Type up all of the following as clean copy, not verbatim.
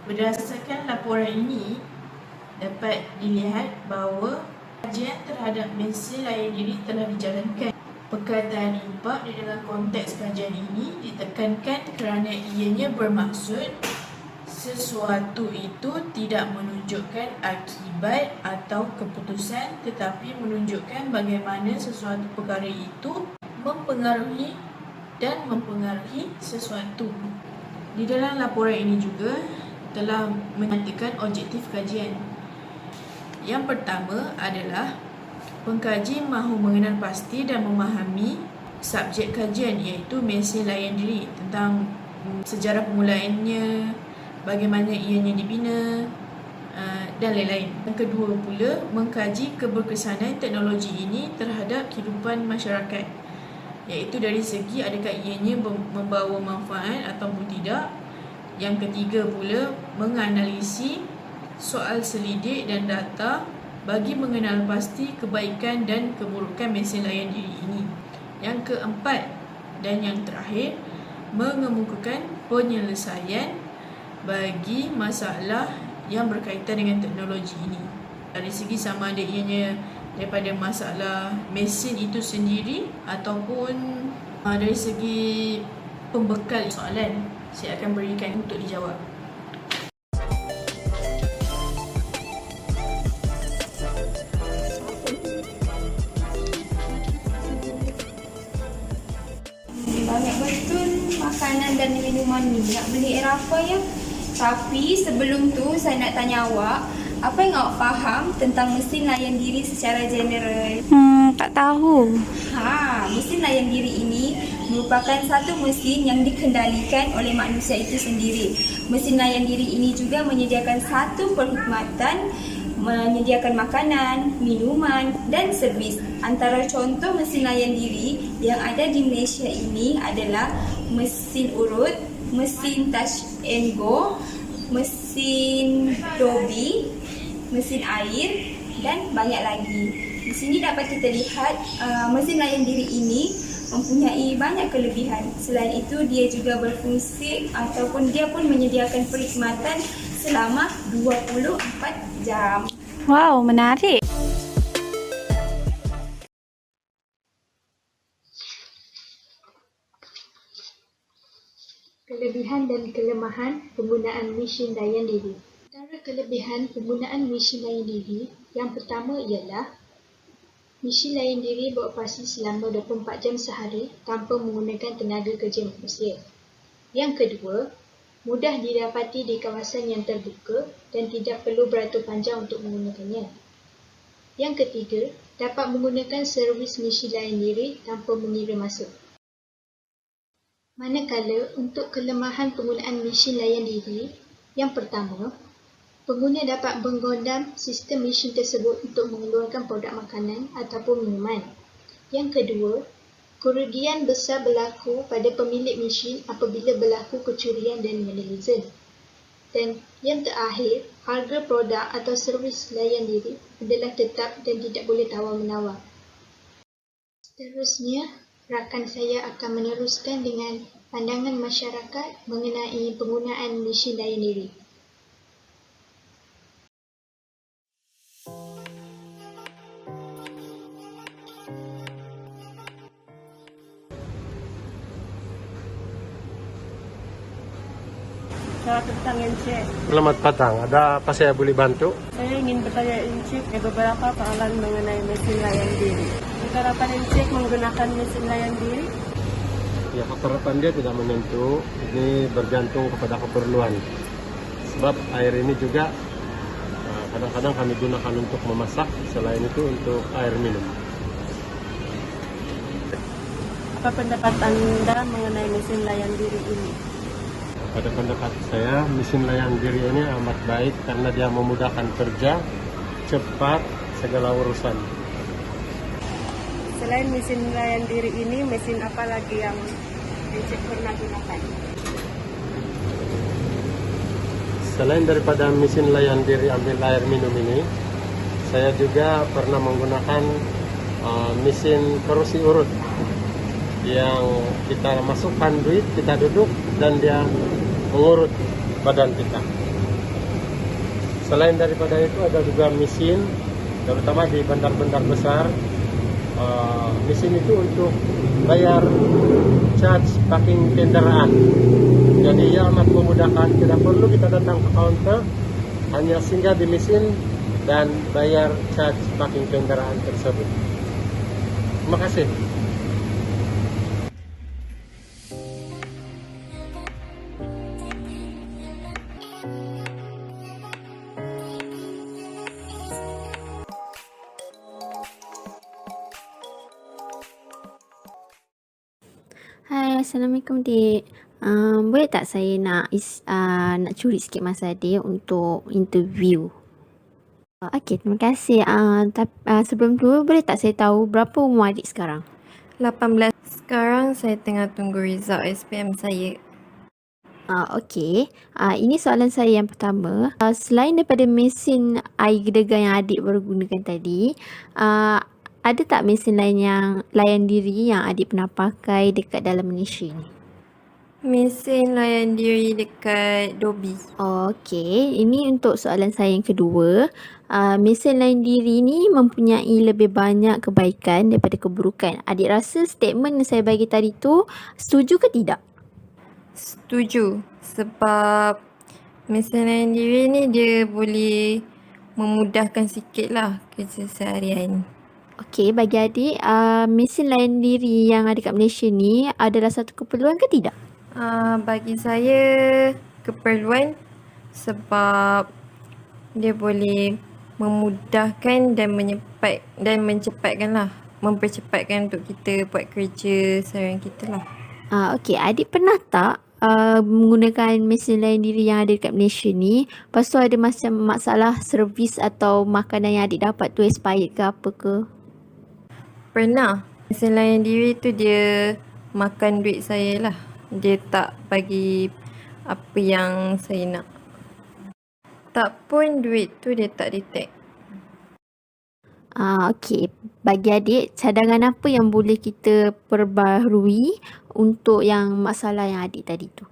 Berdasarkan laporan ini, dapat dilihat bahawa kajian terhadap mesin layan diri telah dijalankan. Perkataan impak di dalam konteks kajian ini ditekankan kerana ianya bermaksud sesuatu itu tidak menunjukkan akibat atau keputusan, tetapi menunjukkan bagaimana sesuatu perkara itu mempengaruhi dan mempengaruhi sesuatu. Di dalam laporan ini juga telah menyatakan objektif kajian. Yang pertama adalah pengkaji mahu mengenal pasti dan memahami subjek kajian, iaitu mesin layan diri, tentang sejarah permulaannya, bagaimana ianya dibina dan lain-lain. Yang kedua pula, mengkaji keberkesanan teknologi ini terhadap kehidupan masyarakat, iaitu dari segi adakah ianya membawa manfaat ataupun tidak. Yang ketiga pula, menganalisi soal selidik dan data bagi mengenal pasti kebaikan dan keburukan mesin layan diri ini. Yang keempat dan yang terakhir, mengemukakan penyelesaian bagi masalah yang berkaitan dengan teknologi ini. Dari segi sama ada ianya daripada masalah mesin itu sendiri ataupun dari segi pembekal soalan, saya akan berikan untuk dijawab. Banyak betul makanan dan minuman ni. Nak beli air apa ya? Tapi sebelum tu saya nak tanya awak, apa yang awak faham tentang mesin layan diri secara general? Tak tahu. Mesin layan diri ini merupakan satu mesin yang dikendalikan oleh manusia itu sendiri. Mesin layan diri ini juga menyediakan satu perkhidmatan, menyediakan makanan, minuman dan servis. Antara contoh mesin layan diri yang ada di Malaysia ini adalah mesin urut, mesin touch and go, mesin dobi, mesin air dan banyak lagi. Di sini dapat kita lihat mesin layan diri ini mempunyai banyak kelebihan. Selain itu, dia juga berfungsi ataupun dia pun menyediakan perkhidmatan selama 24 jam. Wow, menarik. Kelebihan dan kelemahan penggunaan mesin layan diri. Antara kelebihan penggunaan mesin layan diri, yang pertama ialah mesin layan diri beroperasi selama 24 jam sehari tanpa menggunakan tenaga kerja manusia. Yang kedua, mudah didapati di kawasan yang terbuka dan tidak perlu beratur panjang untuk menggunakannya. Yang ketiga, dapat menggunakan servis mesin layan diri tanpa mengira masa. Manakala untuk kelemahan penggunaan mesin layan diri, yang pertama, pengguna dapat menggodam sistem mesin tersebut untuk mengeluarkan produk makanan ataupun minuman. Yang kedua, kerugian besar berlaku pada pemilik mesin apabila berlaku kecurian dan vandalisme. Dan yang terakhir, harga produk atau servis layan diri adalah tetap dan tidak boleh tawar-menawar. Seterusnya, rakan saya akan meneruskan dengan pandangan masyarakat mengenai penggunaan mesin layan diri. Selamat petang Encik. Selamat petang. Ada apa saya boleh bantu? Saya ingin bertanya Encik beberapa soalan mengenai mesin layan diri. Harapan Encik menggunakan mesin layan diri? Ya, harapan dia tidak menentu. Ini bergantung kepada keperluan. Sebab air ini juga kadang-kadang kami gunakan untuk memasak, selain itu untuk air minum. Apa pendapat Anda mengenai mesin layan diri ini? Pada pendapat saya, mesin layan diri ini amat baik karena dia memudahkan kerja, cepat, segala urusan. Selain mesin layan diri ini, mesin apa lagi yang Encik pernah gunakan? Selain daripada mesin layan diri ambil air minum ini, saya juga pernah menggunakan mesin kerusi urut yang kita masukkan duit, kita duduk dan dia mengurut badan kita. Selain daripada itu ada juga mesin, terutama di bandar-bandar besar. Mesin itu untuk bayar charge parking kendaraan. Jadi ya amat memudahkan, tidak perlu kita datang ke counter, hanya singgah di mesin dan bayar charge parking kendaraan tersebut. Terima kasih. Hai, Assalamualaikum Dik. Boleh tak saya nak curi sikit masa Dik untuk interview? Okey, terima kasih. Sebelum tu, boleh tak saya tahu berapa umur adik sekarang? 18. Sekarang saya tengah tunggu result SPM saya. Okey. Ini soalan saya yang pertama. Selain daripada mesin air gedegar yang adik baru gunakan tadi, ada tak mesin lain yang layan diri yang adik pernah pakai dekat dalam Malaysia ni? Mesin layan diri dekat Dobi. Okey, ini untuk soalan saya yang kedua. Mesin layan diri ni mempunyai lebih banyak kebaikan daripada keburukan. Adik rasa statement yang saya bagi tadi tu setuju ke tidak? Setuju. Sebab mesin layan diri ni dia boleh memudahkan sikit lah kerja seharian. Okey, bagi adik, mesin layan diri yang ada kat Malaysia ni adalah satu keperluan ke tidak? Bagi saya keperluan sebab dia boleh memudahkan dan mempercepatkan untuk kita buat kerja seharian kita lah. Okey, adik pernah tak menggunakan mesin layan diri yang ada dekat Malaysia ni, lepas tu ada macam masalah servis atau makanan yang adik dapat tu expired ke apa ke? Pernah. Mesin layan diri tu dia makan duit saya lah. Dia tak bagi apa yang saya nak. Tak pun duit tu dia tak detect. Okey, bagi adik, cadangan apa yang boleh kita perbaharui untuk yang masalah yang adik tadi tu?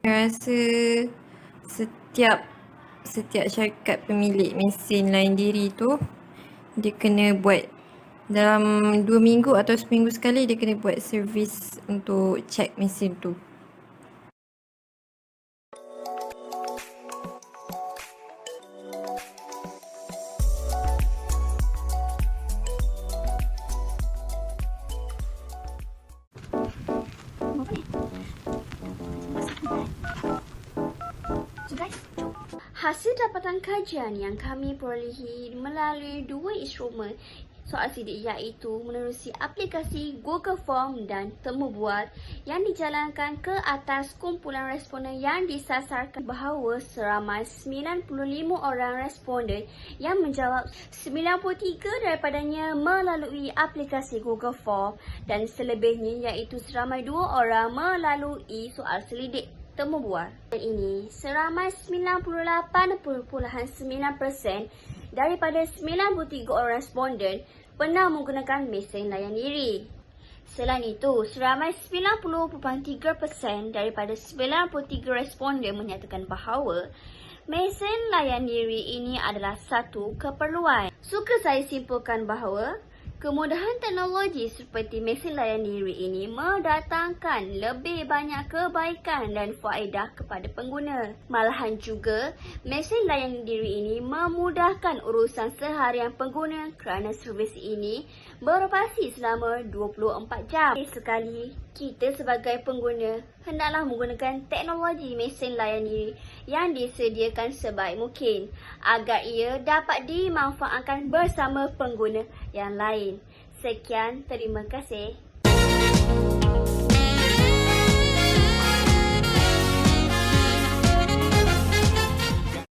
Saya rasa setiap syarikat pemilik mesin layan diri tu dia kena buat dalam 2 minggu atau seminggu sekali dia kena buat servis untuk cek mesin tu. Hasil dapatan kajian yang kami perolehi melalui dua instrumen soal sidik iaitu menerusi aplikasi Google Form dan temu bual yang dijalankan ke atas kumpulan responden yang disasarkan bahawa seramai 95 orang responden yang menjawab 93 daripadanya melalui aplikasi Google Form dan selebihnya iaitu seramai 2 orang melalui soal selidik temu bual. Dan ini seramai 98.9% daripada 93 orang responden pernah menggunakan mesin layan diri. Selain itu, seramai 90.3% daripada 93 responden menyatakan bahawa mesin layan diri ini adalah satu keperluan. Suka saya simpulkan bahawa kemudahan teknologi seperti mesin layan diri ini mendatangkan lebih banyak kebaikan dan faedah kepada pengguna. Malahan juga, mesin layan diri ini memudahkan urusan seharian pengguna kerana servis ini beroperasi selama 24 jam. Sekali, kita sebagai pengguna hendaklah menggunakan teknologi mesin layan diri yang disediakan sebaik mungkin agar ia dapat dimanfaatkan bersama pengguna yang lain. Sekian, terima kasih.